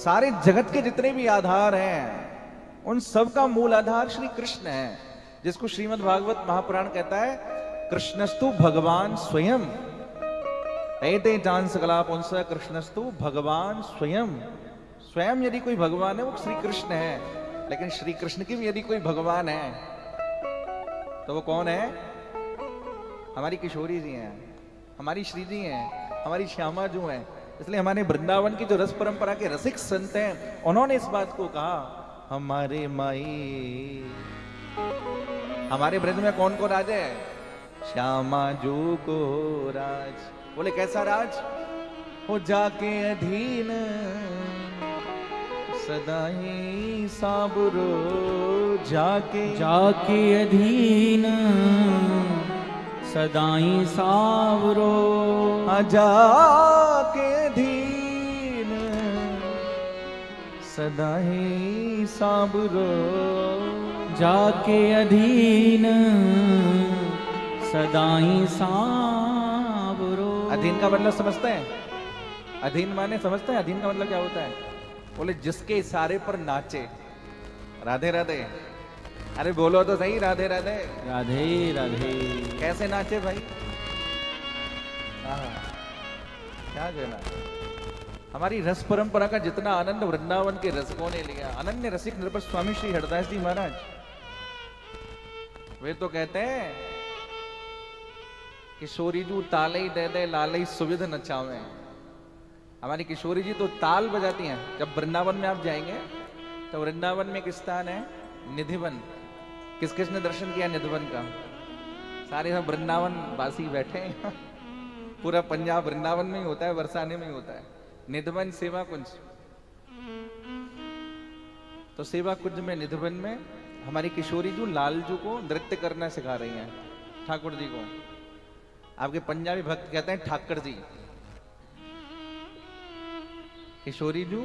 सारे जगत के जितने भी आधार हैं उन सब का मूल आधार श्री कृष्ण है, जिसको श्रीमद् भागवत महापुराण कहता है कृष्णस्तु भगवान स्वयं। एते जान सकला पुंस कृष्णस्तु भगवान स्वयं। स्वयं यदि कोई भगवान है वो श्री कृष्ण है, लेकिन श्री कृष्ण की भी यदि कोई भगवान है तो वो कौन है? हमारी किशोरी जी हैं, हमारी श्री जी हैं, हमारी श्यामा जो हैं। इसलिए हमारे वृंदावन की जो रस परंपरा के रसिक संत हैं उन्होंने इस बात को कहा, हमारे माई। हमारे ब्रज में कौन को राज है? श्यामा जो को राज। बोले कैसा राज? हो जाके अधीन सदा ही साबुरो, जाके अधीन सदाई सावरो। जाके अधीन सदा ही साबुरो, जाके अधीन सदाई सावरो। अधीन का मतलब समझते हैं? अधीन माने समझते हैं अधीन का मतलब क्या होता है? बोले जिसके इशारे पर नाचे। राधे राधे। अरे बोलो तो सही, राधे राधे। राधे राधे। कैसे नाचे भाई? क्या कहना। हमारी रस परंपरा का जितना आनंद वृंदावन के रसिकों ने लिया, अनन्य रसिक नृपत स्वामी श्री हरदास जी महाराज, वे तो कहते हैं किशोरी जू ताले दे दे लाले सुविध नचावे। हमारी किशोरी जी तो ताल बजाती हैं। जब वृंदावन में आप जाएंगे तो वृंदावन में एक स्थान है निधिवन। किस किस ने दर्शन किया निधिवन का? सारे सब वृंदावन वासी बैठे हैं। पूरा पंजाब वृंदावन में ही होता है, बरसाने में ही होता है। निधिवन सेवा कुंज। तो सेवा कुंज में निधिवन में हमारी किशोरी जी लालजू को नृत्य करना सिखा रही हैं, ठाकुर जी को। आपके पंजाबी भक्त कहते हैं ठाकर जी। किशोरी जू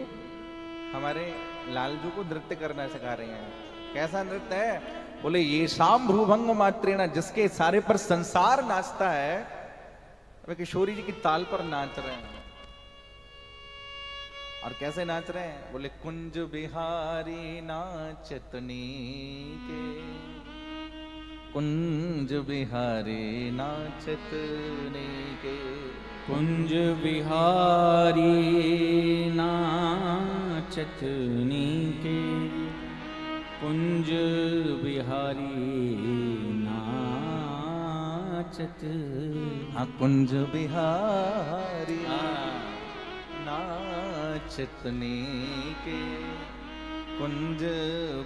हमारे लालजू को नृत्य करना सिखा रही हैं। कैसा नृत्य है? बोले ये शाम भ्रूभंग मात्रेना, जिसके सारे पर संसार नाचता है वे किशोरी जी की ताल पर नाच रहे हैं। और कैसे नाच रहे हैं? बोले कुंज बिहारी नाचतनी के, कुंज बिहारी नाचतनी के, कुंज बिहारी नाचतनी के, कुंज बिहारी नाचत। हाँ कुंज बिहारी नाचतनी के, कुंज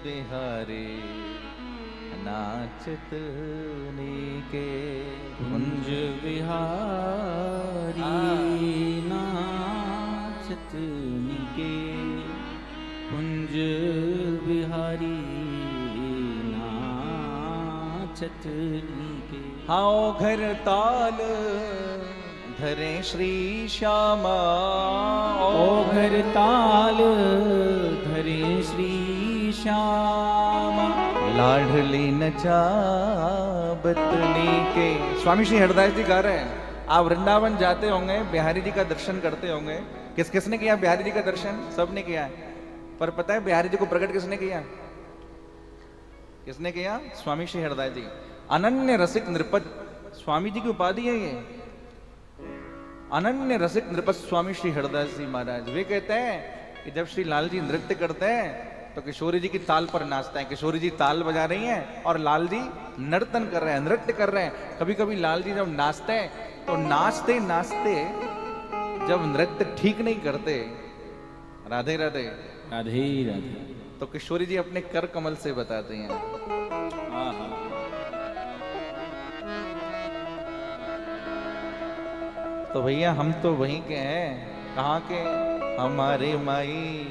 बिहारी नाचतनी के, कुंज बिहारी नाचतनी के, कुंज बिहारी नाचतनी के। हाओ घर ताल धरे श्री श्यामा, ओ घर ताल धरे श्री श्यामा, लाडली नचाबतनी के। स्वामी श्री हरदास जी गा रहे हैं। आप वृंदावन जाते होंगे, बिहारी जी का दर्शन करते होंगे। किस किस ने किया बिहारी जी का दर्शन? सब ने किया है। पर पता है बिहारी जी को प्रकट किसने किया? किसने किया? स्वामी श्री हरदास जी। अनन्य रसिक नृपत स्वामी जी की उपाधि है ये, अनन्य रसिक नृपत स्वामी श्री हरदास जी महाराज। वे कहते हैं कि जब श्री लाल जी नृत्य करते हैं तो किशोरी जी की ताल पर नाचते हैं। किशोरी जी ताल बजा रही हैं और लाल जी नर्तन कर रहे हैं, नृत्य कर रहे हैं। कभी कभी लाल जी जब नाचते हैं तो नाचते नाचते जब नृत्य ठीक नहीं करते, राधे राधे राधे राधे, तो किशोरी जी अपने कर कमल से बताते हैं। तो भैया हम तो वहीं के हैं। कहाँ के? हमारे माई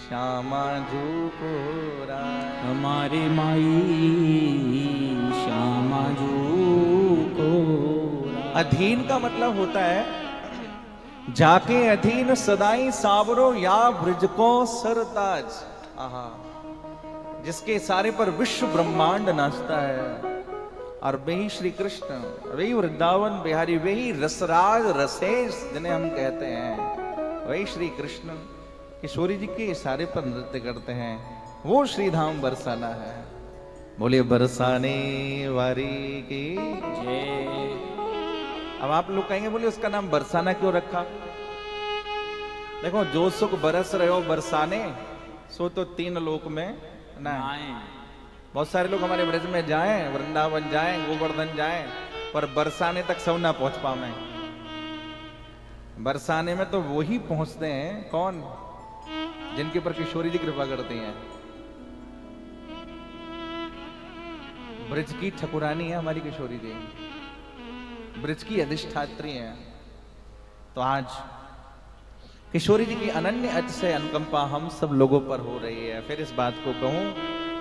श्यामा जू को राज, हमारे माई श्यामा जू को राज। अधीन का मतलब होता है जाके अधीन सदाई सावरो या ब्रज को सरताज। आहा, जिसके सारे पर विश्व ब्रह्मांड नाचता है। और वही श्री कृष्ण, वही वृंदावन बिहारी, वही रसराज रसेश जिन्हें हम कहते हैं, वही श्री कृष्ण किशोरी जी के इशारे पर नृत्य करते हैं, वो श्रीधाम बरसाना है। बोलिए बरसाने वारी की। जय। अब आप लोग कहेंगे बोले उसका नाम बरसाना क्यों रखा? देखो, जो सुख बरस रहे हो बरसाने, सो तो तीन लोक में ना। आए। बहुत सारे लोग हमारे ब्रज में जाएं, वृंदावन जाएं, गोवर्धन जाएं, पर बरसाने तक सब ना पहुंच पावे। बरसाने में तो वही पहुंचते हैं, कौन? जिनके ऊपर किशोरी जी कृपा करती हैं। ब्रज की ठकुरानी है हमारी किशोरी जी, ब्रज की अधिष्ठात्री है। तो आज किशोरी जी की अनन्य अतिशय अनुकंपा हम सब लोगों पर हो रही है। फिर इस बात को कहूं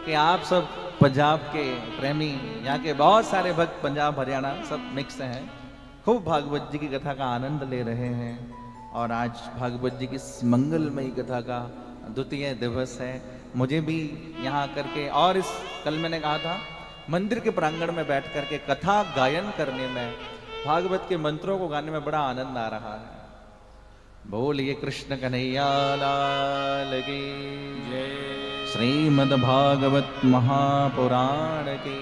कि आप सब पंजाब के प्रेमी, यहाँ के बहुत सारे भक्त पंजाब हरियाणा सब मिक्स हैं, खूब भागवत जी की कथा का आनंद ले रहे हैं। और आज भागवत जी की इस मंगलमयी कथा का द्वितीय दिवस है। मुझे भी यहाँ करके, और इस कल मैंने कहा था, मंदिर के प्रांगण में बैठ करके कथा गायन करने में, भागवत के मंत्रों को गाने में बड़ा आनंद आ रहा है। बोलिए कृष्ण कन्हैया लाल की जय। श्रीमद् भागवत महापुराण की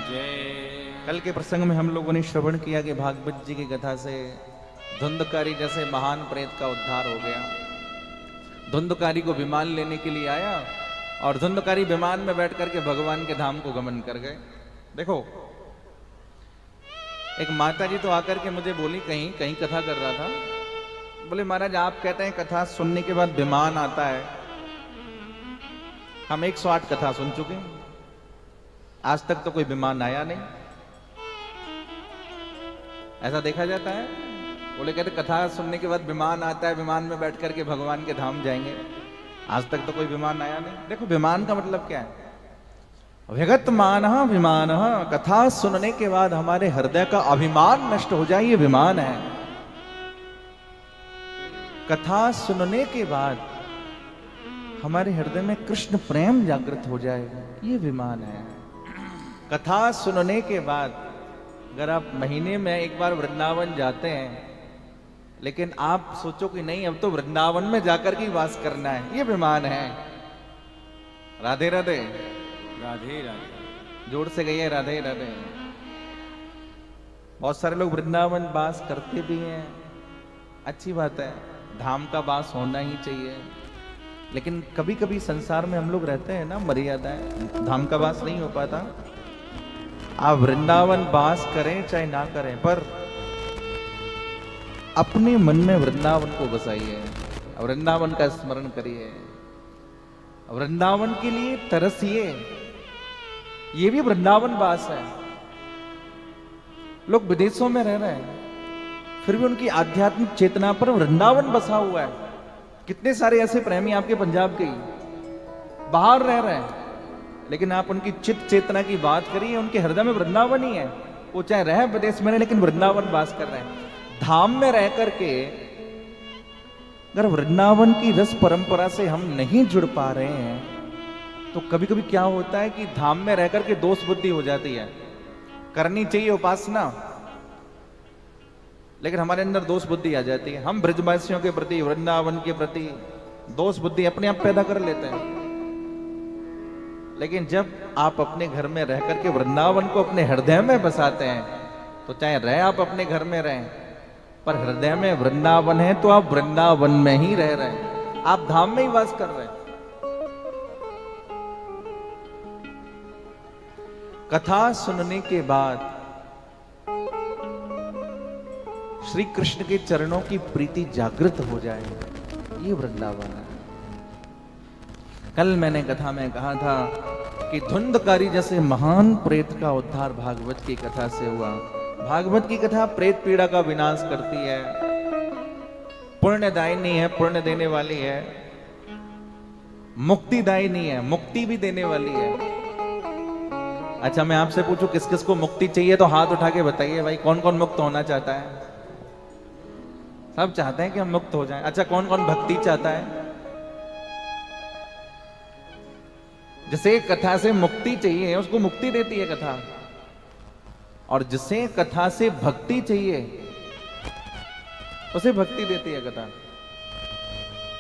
जय। कल के प्रसंग में हम लोगों ने श्रवण किया कि भागवत जी की कथा से धुंधकारी जैसे महान प्रेत का उद्धार हो गया। धुंधकारी को विमान लेने के लिए आया और धुंधकारी विमान में बैठ करके भगवान के धाम को गमन कर गए। देखो, एक माता जी तो आकर के मुझे बोली, कहीं कहीं कथा कर रहा था, बोले महाराज आप कहते हैं कथा सुनने के बाद विमान आता है। हम 108 कथा सुन चुके हैं, आज तक तो कोई विमान आया नहीं। ऐसा देखा जाता है? बोले कहते कथा सुनने के बाद विमान आता है, विमान में बैठ करके भगवान के धाम जाएंगे। आज तक तो कोई विमान आया नहीं। देखो, विमान का मतलब क्या है? विगत मान विमान, कथा सुनने के बाद हमारे हृदय का अभिमान नष्ट हो जाए, ये विमान है। कथा सुनने के बाद हमारे हृदय में कृष्ण प्रेम जागृत हो जाए, ये विमान है। कथा सुनने के बाद अगर आप महीने में एक बार वृंदावन जाते हैं, लेकिन आप सोचो कि नहीं अब तो वृंदावन में जाकर के वास करना है, ये विमान है। राधे राधे। राधे राधे। जोर से गई है राधे राधे। बहुत सारे लोग वृंदावन वास करते भी हैं, अच्छी बात है, धाम का वास होना ही चाहिए। लेकिन कभी कभी संसार में हम लोग रहते हैं ना, मर्यादाएं, धाम का वास नहीं हो पाता। आप वृंदावन वास करें चाहे ना करें, पर अपने मन में वृंदावन को बसाइए, वृंदावन का स्मरण करिए, वृंदावन के लिए तरसिए। ये भी वृंदावन वास है। लोग विदेशों में रह रहे हैं, फिर भी उनकी आध्यात्मिक चेतना पर वृंदावन बसा हुआ है। कितने सारे ऐसे प्रेमी आपके पंजाब के बाहर रह रहे हैं, लेकिन आप उनकी चित्त चेतना की बात करिए, उनके हृदय में वृंदावन ही है। वो चाहे रहे विदेश में, लेकिन वृंदावन वास कर रहे हैं। धाम में रह करके अगर वृंदावन की रस परंपरा से हम नहीं जुड़ पा रहे हैं, तो कभी कभी क्या होता है कि धाम में रह करके दोष बुद्धि हो जाती है। करनी चाहिए उपासना, लेकिन हमारे अंदर दोष बुद्धि आ जाती है। हम ब्रजवासियों के प्रति, वृंदावन के प्रति दोष बुद्धि अपने आप पैदा कर लेते हैं। लेकिन जब आप अपने घर में रह करके वृंदावन को अपने हृदय में बसाते हैं, तो चाहे रहे आप अपने घर में रहें, पर हृदय में वृंदावन है, तो आप वृंदावन में ही रह रहे हैं, आप धाम में ही वास कर रहे हैं। कथा सुनने के बाद श्री कृष्ण के चरणों की प्रीति जागृत हो जाए, ये वृंदावन है। कल मैंने कथा में कहा था कि धुंधकारी जैसे महान प्रेत का उद्धार भागवत की कथा से हुआ। भागवत की कथा प्रेत पीड़ा का विनाश करती है, पुण्यदायिनी है, पुण्य देने वाली है, मुक्तिदायिनी है, मुक्ति भी देने वाली है। अच्छा, मैं आपसे पूछूं किस किस को मुक्ति चाहिए, तो हाथ उठा के बताइए भाई, कौन कौन मुक्त होना चाहता है? सब चाहते हैं कि हम मुक्त हो जाएं। अच्छा, कौन कौन भक्ति चाहता है? जिसे कथा से मुक्ति चाहिए उसको मुक्ति देती है कथा, और जिसे कथा से भक्ति चाहिए उसे भक्ति देती है कथा।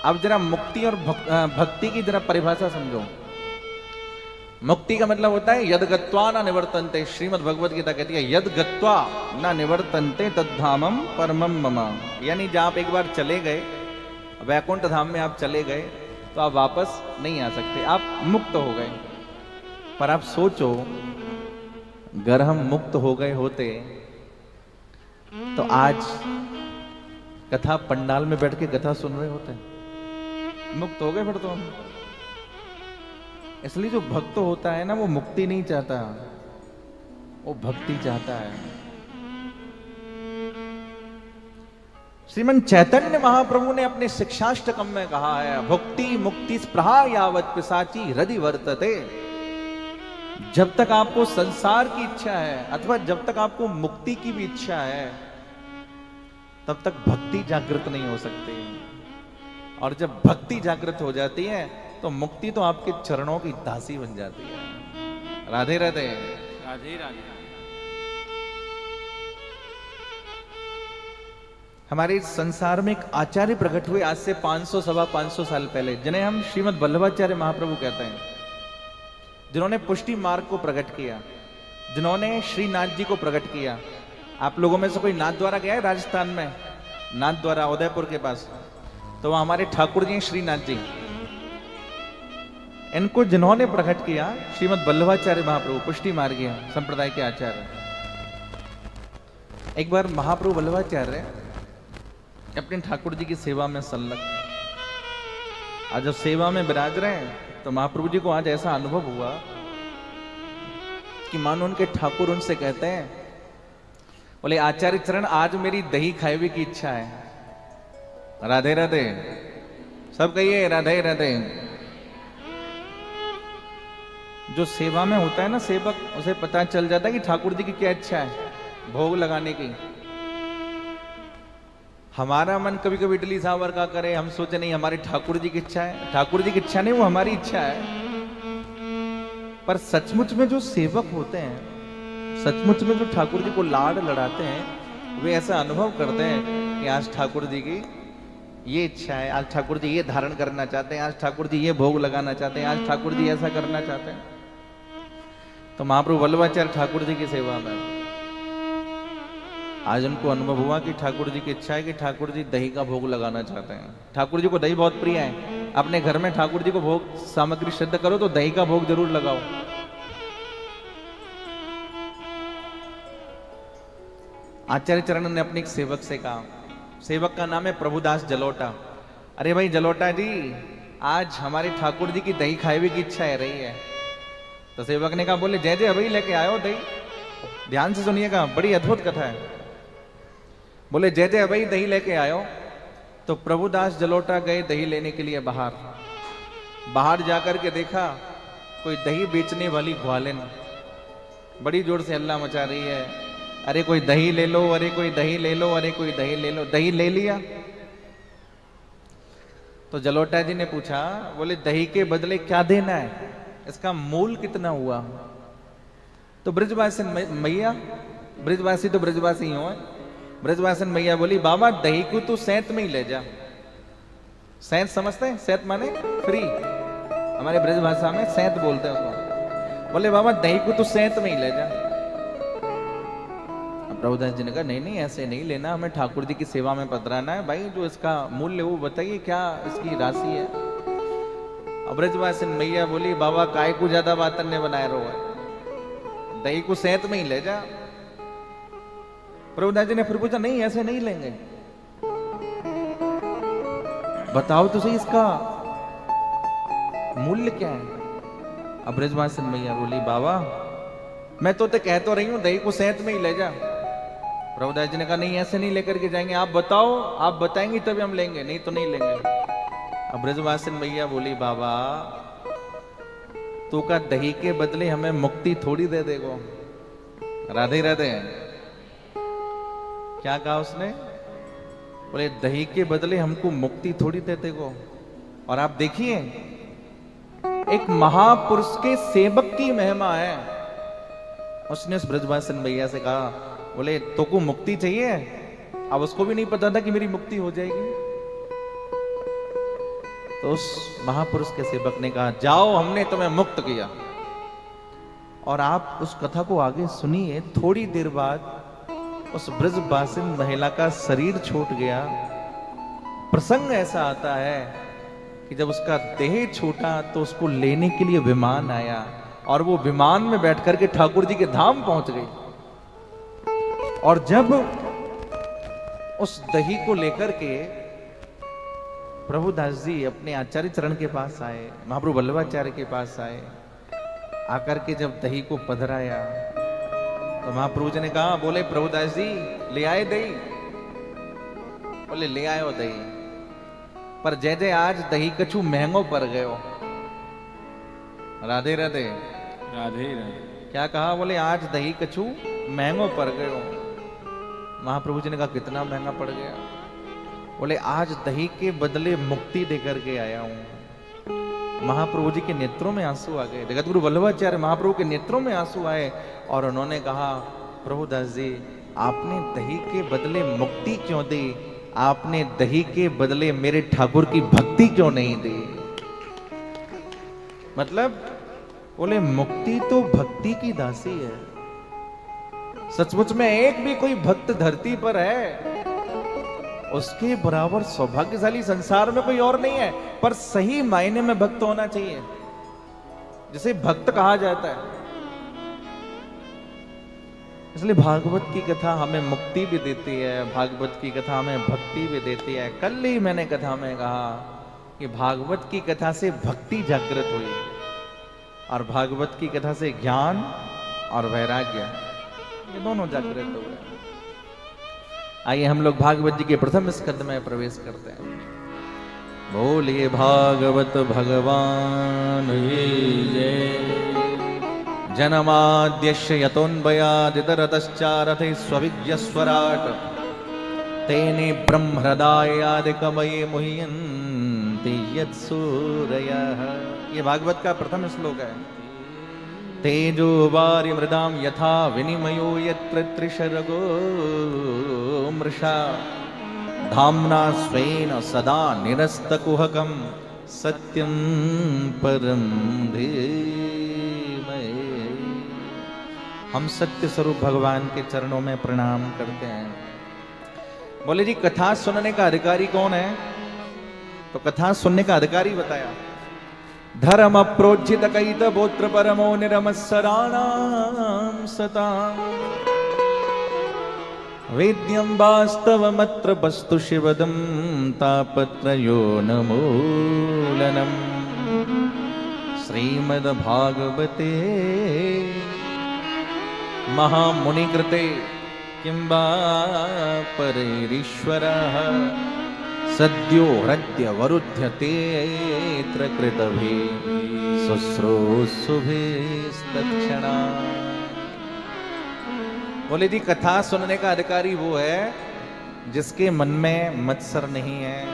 अब जरा मुक्ति और भक्ति की जरा परिभाषा समझो। मुक्ति का मतलब होता है यद गत्वा न निवर्तन्ते। श्रीमद् भगवत गीता कहती है यद गत्वा न निवर्तन्ते तद्धामम परमम मम। यानी जब आप एक बार चले गए, वैकुंठ धाम में आप चले गए, तो आप वापस नहीं आ सकते, आप मुक्त हो गए। पर आप सोचो, अगर हम मुक्त हो गए होते तो आज कथा पंडाल में बैठ के कथा सुन रहे होते। मुक्त हो गए फिर तो हम। इसलिए जो भक्त होता है ना, वो मुक्ति नहीं चाहता, वो भक्ति चाहता है। श्रीमन चैतन्य महाप्रभु ने अपने शिक्षाष्टकम में कहा है, भक्ति मुक्ति स्पृहा यावत पिशाची हृदि वर्तते। जब तक आपको संसार की इच्छा है अथवा जब तक आपको मुक्ति की भी इच्छा है, तब तक भक्ति जागृत नहीं हो सकती। और जब भक्ति जागृत हो जाती है तो मुक्ति तो आपके चरणों की दासी बन जाती है। राधे राधे। राधे राधे। हमारे इस संसार में एक आचार्य प्रकट हुए आज से 500 सवा 500 साल पहले, जिन्हें हम श्रीमद् वल्लभाचार्य महाप्रभु कहते हैं, जिन्होंने पुष्टि मार्ग को प्रकट किया, जिन्होंने श्रीनाथ जी को प्रकट किया। आप लोगों में से कोई नाथ द्वारा गया है राजस्थान में? नाथ द्वारा उदयपुर के पास, तो वह हमारे ठाकुर जी श्रीनाथ जी। इनको जिन्होंने प्रकट किया श्रीमद् वल्लभाचार्य महाप्रभु, पुष्टि मार्गीय संप्रदाय के आचार्य। एक बार महाप्रभु वल्लभाचार्य अपने ठाकुर जी की सेवा में संलग्न, आज जब सेवा में विराज रहे हैं तो महाप्रभु जी को आज ऐसा अनुभव हुआ कि मानो उनके ठाकुर उनसे कहते हैं, बोले आचार्य चरण आज मेरी दही खाए हुए की इच्छा है। राधे राधे। सब कहिए राधे राधे। जो सेवा में होता है ना सेवक, उसे पता चल जाता है कि ठाकुर जी की क्या इच्छा है, भोग लगाने की। हमारा मन कभी कभी इडली सांभर का करे, हम सोचे नहीं हमारे ठाकुर जी की इच्छा है। ठाकुर जी की इच्छा नहीं, वो हमारी इच्छा है। पर सचमुच में जो सेवक होते हैं, सचमुच में जो ठाकुर जी को लाड लड़ाते हैं, वे ऐसा अनुभव करते हैं कि आज ठाकुर जी की ये इच्छा है, आज ठाकुर जी ये धारण करना चाहते हैं, आज ठाकुर जी ये भोग लगाना चाहते हैं, आज ठाकुर जी ऐसा करना चाहते हैं। तो महाप्रभु वल्लभाचार्य ठाकुर जी की सेवा में आज उनको अनुभव हुआ कि ठाकुर जी की इच्छा है कि ठाकुर जी दही का भोग लगाना चाहते हैं। ठाकुर जी को दही बहुत प्रिय है। अपने घर में ठाकुर जी को भोग सामग्री सिद्ध करो तो दही का भोग जरूर लगाओ। आचार्य चरण ने अपने एक सेवक से कहा, सेवक का नाम है प्रभुदास जलोटा। अरे भाई जलोटा जी, आज हमारे ठाकुर जी की दही खाए हुए की इच्छा है रही है। तो सेवक ने कहा, बोले जय जय अभी लेके आयो दही। ध्यान से सुनिएगा, बड़ी अद्भुत कथा है। बोले जय जय अभी दही लेके आयो। तो प्रभुदास जलोटा गए दही लेने के लिए बाहर जाकर के देखा कोई दही बेचने वाली ग्वालिन बड़ी जोर से हल्ला मचा रही है, अरे कोई दही ले लो, अरे कोई दही ले लो, अरे कोई दही ले लो। दही ले लिया। तो जलोटा जी ने पूछा, बोले दही के बदले क्या देना है, इसका मूल कितना हुआ? तो ब्रजवासी मैया, ब्रजवासी तो ब्रजवासी ही हो, ब्रजवासन मैया बोली, बाबा दही को तू सैंत में ही ले जा। सैंत समझते हैं? सैंत माने फ्री, हमारे ब्रज भाषा में सैंत बोलते हैं उसको। बोले बाबा दही को तू सैंत में ही ले जा। प्रभुदास जी ने कहा, नहीं नहीं ऐसे नहीं लेना, हमें ठाकुर जी की सेवा में पधराना है। भाई जो इसका मूल्य वो बताइए, क्या इसकी राशि है? अब ब्रजवासन मैया बोली, बाबा काय को ज्यादा बातन ने बनाए रहो है, दही को सैंत में ही ले जा। प्रभुदास जी ने फिर पूछा, नहीं ऐसे नहीं लेंगे, बताओ तो सही इसका मूल्य क्या है? अब ब्रजवासन मैया बोली, बाबा मैं तो कह तो रही हूं दही को सैंत में ही ले जा। प्रभुदास जी ने कहा, नहीं ऐसे नहीं लेकर के जाएंगे, आप बताओ, आप बताएंगे तभी हम लेंगे, नहीं तो नहीं लेंगे। अब ब्रजवासन मैया बोली, बाबा तू का दही के बदले हमें मुक्ति थोड़ी दे देगो। राधे राधे। क्या कहा उसने? बोले दही के बदले हमको मुक्ति थोड़ी दे देगो। और आप देखिए, एक महापुरुष के सेवक की महिमा है। उसने उस ब्रजवासन भैया से कहा, बोले तो को मुक्ति चाहिए? अब उसको भी नहीं पता था कि मेरी मुक्ति हो जाएगी। तो उस महापुरुष के सेवक ने कहा, जाओ हमने तुम्हें मुक्त किया। और आप उस कथा को आगे सुनिए। थोड़ी देर बाद उस ब्रजबासिन महिला का शरीर छूट गया। प्रसंग ऐसा आता है कि जब उसका देह छूटा तो उसको लेने के लिए विमान आया और वो विमान में बैठ करके ठाकुर जी के धाम पहुंच गई। और जब उस दही को लेकर के प्रभुदास जी अपने आचार्य चरण के पास आए, महाप्रभु वल्लभाचार्य के पास आए, आकर के जब दही को पधराया तो महाप्रभु जी ने कहा, बोले प्रभुदास जी ले आए दही? बोले ले आयो दही, पर जय जय आज दही कछु महंगो पड़ गयो। राधे राधे। राधे राधे। क्या कहा? बोले आज दही कछु महंगो पड़ गयो। महाप्रभु जी ने कहा, कितना महंगा पड़ गया? बोले आज दही के बदले मुक्ति देकर के आया हूं। महाप्रभु जी के नेत्रों में आंसू आ गए। जगत गुरु वल्लभाचार्य महाप्रभु के नेत्रों में आंसू आए और उन्होंने कहा, प्रभुदास जी आपने दही के बदले मुक्ति क्यों दी? आपने दही के बदले मेरे ठाकुर की भक्ति क्यों नहीं दी? मतलब बोले मुक्ति तो भक्ति की दासी है। सचमुच में एक भी कोई भक्त धरती पर है उसके बराबर सौभाग्यशाली संसार में कोई और नहीं है। पर सही मायने में भक्त होना चाहिए, जिसे भक्त कहा जाता है। इसलिए भागवत की कथा हमें मुक्ति भी देती है, भागवत की कथा हमें भक्ति भी देती है। कल ही मैंने कथा में कहा कि भागवत की कथा से भक्ति जागृत हुई और भागवत की कथा से ज्ञान और वैराग्य ये दोनों जागृत हो गए। आइए हम लोग भागवत जी के प्रथम स्कंद में प्रवेश करते हैं। बोलिए भागवत भगवान की जय। जन्माद्यस्य यतोन्वयादितरतश्चारथे स्वविज्ञस्वराट् तेने ब्रह्महृदायादिकमये मुह्यन्ति यत्सूरयः। ये भागवत का प्रथम श्लोक है। तेजो वारि मृदां यथा विनिमयो यत्र त्रिशर्गो मृषा धाम्ना स्वेन सदा निरस्तकुहकं सत्यं परं धीमहि। हम सत्य स्वरूप भगवान के चरणों में प्रणाम करते हैं। बोले जी कथा सुनने का अधिकारी कौन है? तो कथा सुनने का अधिकारी बताया, धर्म प्रोज्झित कैत बोत्र परमो निरमस्सराणां सतां वेद्यं वास्तवमत्र वस्तु शिवदं तापत्रयो नमूलनम्। श्रीमद्भागवते महामुनिकृते किं वा परैरीश्वरः सद्यो हृद्यवरुध्यतेऽत्र कृतभिः शुश्रूषुभिस्तत्क्षणा। बोले जी कथा सुनने का अधिकारी वो है जिसके मन में मत्सर नहीं है।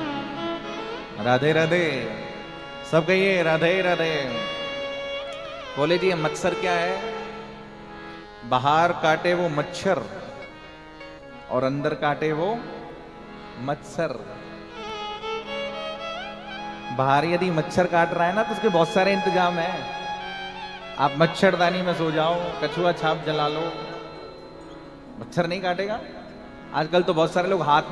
राधे राधे। सब कहिए राधे राधे। बोले जी मत्सर क्या है? बाहर काटे वो मच्छर और अंदर काटे वो मत्सर। बाहर यदि मच्छर काट रहा है ना तो उसके बहुत सारे इंतजाम है। आप मच्छरदानी में सो जाओ, कछुआ छाप जला लो, मच्छर नहीं काटेगा। आजकल तो बहुत सारे लोग हाथ